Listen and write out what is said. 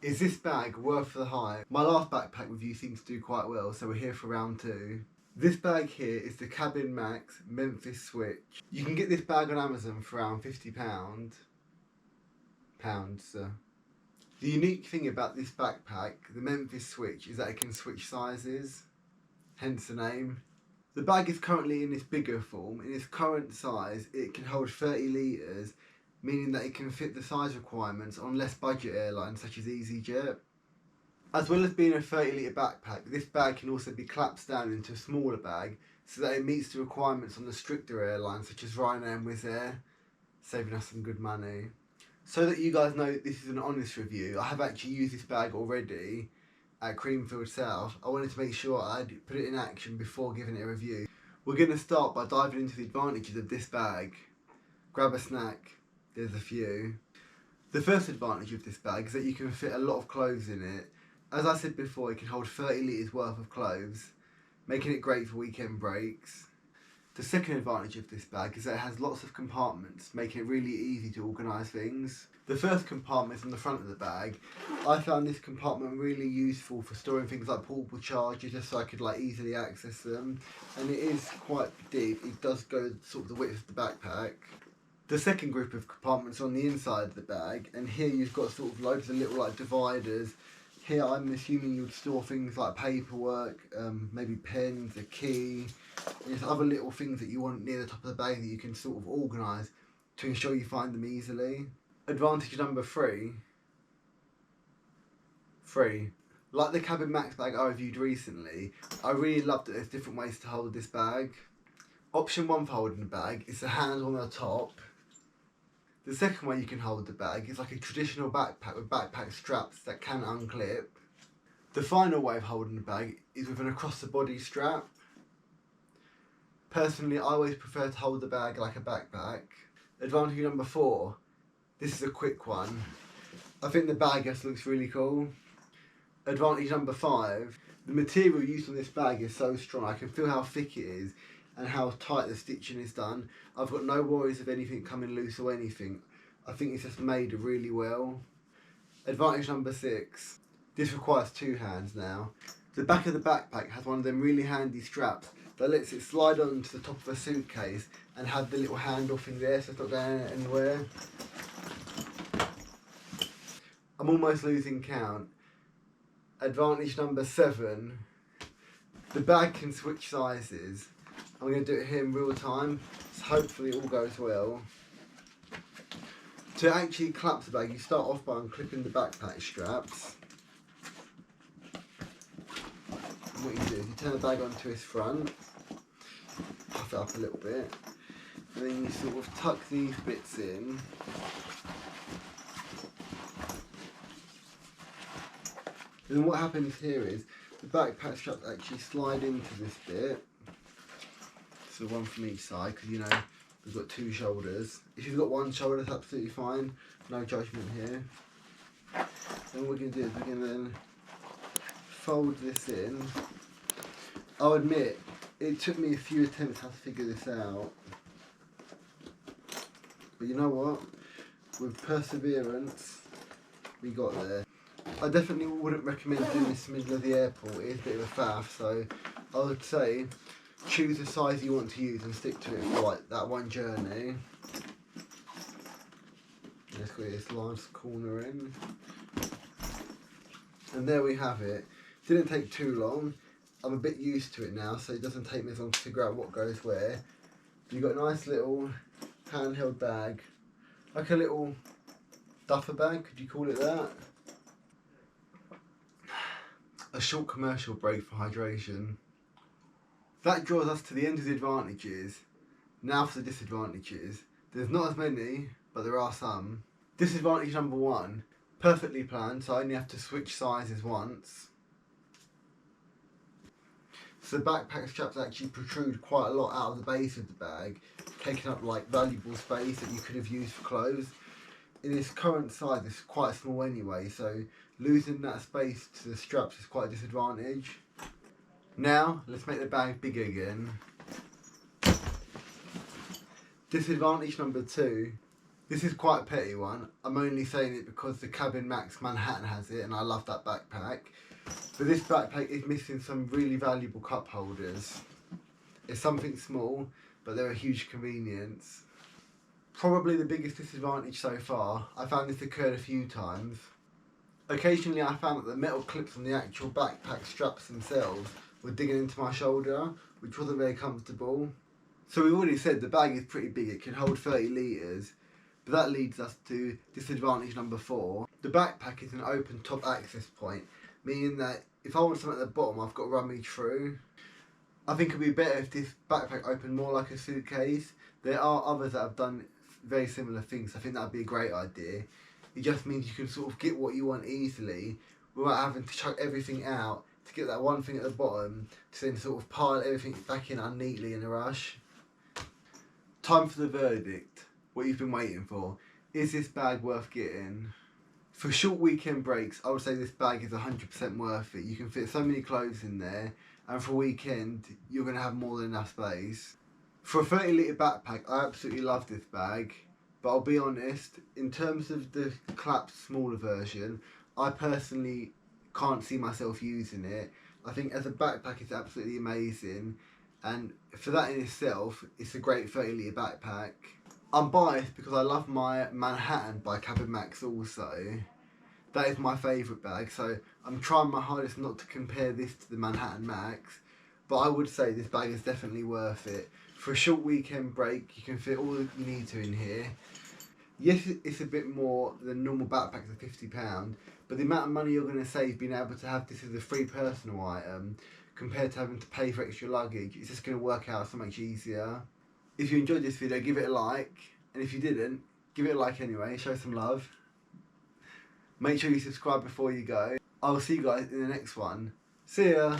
Is this bag worth the hype? My last backpack review seemed to do quite well, so we're here for round 2. This bag here is the Cabin Max Memphis Switch. You can get this bag on Amazon for around £50. The unique thing about this backpack, the Memphis Switch, is that it can switch sizes, hence the name. The bag is currently in its bigger form. In its current size, it can hold 30 litres, meaning that it can fit the size requirements on less budget airlines such as EasyJet. As well as being a 30 litre backpack, this bag can also be collapsed down into a smaller bag so that it meets the requirements on the stricter airlines such as Ryanair and Wizz Air, saving us some good money. So that you guys know this is an honest review, I have actually used this bag already at Creamfield South. I wanted to make sure I'd put it in action before giving it a review. We're going to start by diving into the advantages of this bag. Grab a snack, there's a few. The first advantage of this bag is that you can fit a lot of clothes in it. As I said before, it can hold 30 litres worth of clothes, making it great for weekend breaks. The second advantage of this bag is that it has lots of compartments, making it really easy to organise things. The first compartment is on the front of the bag. I found this compartment really useful for storing things like portable chargers, just so I could easily access them. And it is quite deep, it does go sort of the width of the backpack. The second group of compartments are on the inside of the bag, and here you've got sort of loads of little dividers. Here I'm assuming you'd store things like paperwork, maybe pens, a key, and there's other little things that you want near the top of the bag that you can sort of organise to ensure you find them easily. Advantage number 3. Like the Cabin Max bag I reviewed recently, I really loved that there's different ways to hold this bag. Option 1 for holding the bag is the handle on the top. The second way you can hold the bag is like a traditional backpack with backpack straps that can unclip. The final way of holding the bag is with an across the body strap. Personally, I always prefer to hold the bag like a backpack. Advantage number 4. This is a quick one. I think the bag just looks really cool. Advantage number 5. The material used on this bag is so strong, I can feel how thick it is and how tight the stitching is done. I've got no worries of anything coming loose or anything. I think it's just made really well. Advantage number 6. This requires 2 hands now. The back of the backpack has one of them really handy straps that lets it slide onto the top of a suitcase and have the little handle thing there so it's not going anywhere. I'm almost losing count. Advantage number 7. The bag can switch sizes. I'm going to do it here in real time, so hopefully it all goes well. To actually collapse the bag, you start off by unclipping the backpack straps. And what you do is you turn the bag onto its front, puff it up a little bit, and then you sort of tuck these bits in. And then what happens here is the backpack straps actually slide into this bit. So one from each side, because you know we've got 2 shoulders. If you've got 1 shoulder, that's absolutely fine. No judgment here. Then what we're going to do is we're going to then fold this in. I'll admit, it took me a few attempts how to figure this out. But you know what? With perseverance, we got there. I definitely wouldn't recommend doing this in the middle of the airport. It is a bit of a faff, so I would say choose the size you want to use and stick to it for that one journey. Let's get this last corner in. And there we have it. Didn't take too long. I'm a bit used to it now, so it doesn't take me as long to figure out what goes where. You've got a nice little handheld bag, like a little duffer bag, could you call it that? A short commercial break for hydration. That draws us to the end of the advantages. Now for the disadvantages. There's not as many, but there are some. Disadvantage number 1. Perfectly planned, so I only have to switch sizes once. So the backpack straps actually protrude quite a lot out of the base of the bag, taking up valuable space that you could have used for clothes. In its current size, it's quite small anyway, so losing that space to the straps is quite a disadvantage. Now, let's make the bag bigger again. Disadvantage number 2. This is quite a petty one. I'm only saying it because the Cabin Max Manhattan has it and I love that backpack. But this backpack is missing some really valuable cup holders. It's something small, but they're a huge convenience. Probably the biggest disadvantage so far. I found this occurred a few times. Occasionally I found that the metal clips on the actual backpack straps themselves were digging into my shoulder, which wasn't very comfortable. So we already said the bag is pretty big, it can hold 30 litres, but that leads us to disadvantage number 4. The backpack is an open top access point, meaning that if I want something at the bottom I've got to run me through. I think it would be better if this backpack opened more like a suitcase. There are others that have done very similar things. I think that would be a great idea. It just means you can sort of get what you want easily without having to chuck everything out to get that one thing at the bottom to then sort of pile everything back in unneatly in a rush. Time for the verdict. What you've been waiting for. Is this bag worth getting? For short weekend breaks, I would say this bag is 100% worth it. You can fit so many clothes in there, and for a weekend, you're going to have more than enough space. For a 30 litre backpack, I absolutely love this bag, but I'll be honest, in terms of the collapsed smaller version, I personally can't see myself using it. I think as a backpack it's absolutely amazing, and for that in itself, it's a great 30 litre backpack. I'm biased because I love my Manhattan by Cabin Max also. That is my favourite bag, so I'm trying my hardest not to compare this to the Manhattan Max, but I would say this bag is definitely worth it. For a short weekend break, you can fit all that you need to in here. Yes, it's a bit more than normal backpacks of £50, but the amount of money you're going to save being able to have this as a free personal item compared to having to pay for extra luggage, it's just going to work out so much easier. If you enjoyed this video, give it a like, and if you didn't, give it a like anyway, show some love. Make sure you subscribe before you go. I'll see you guys in the next one. See ya!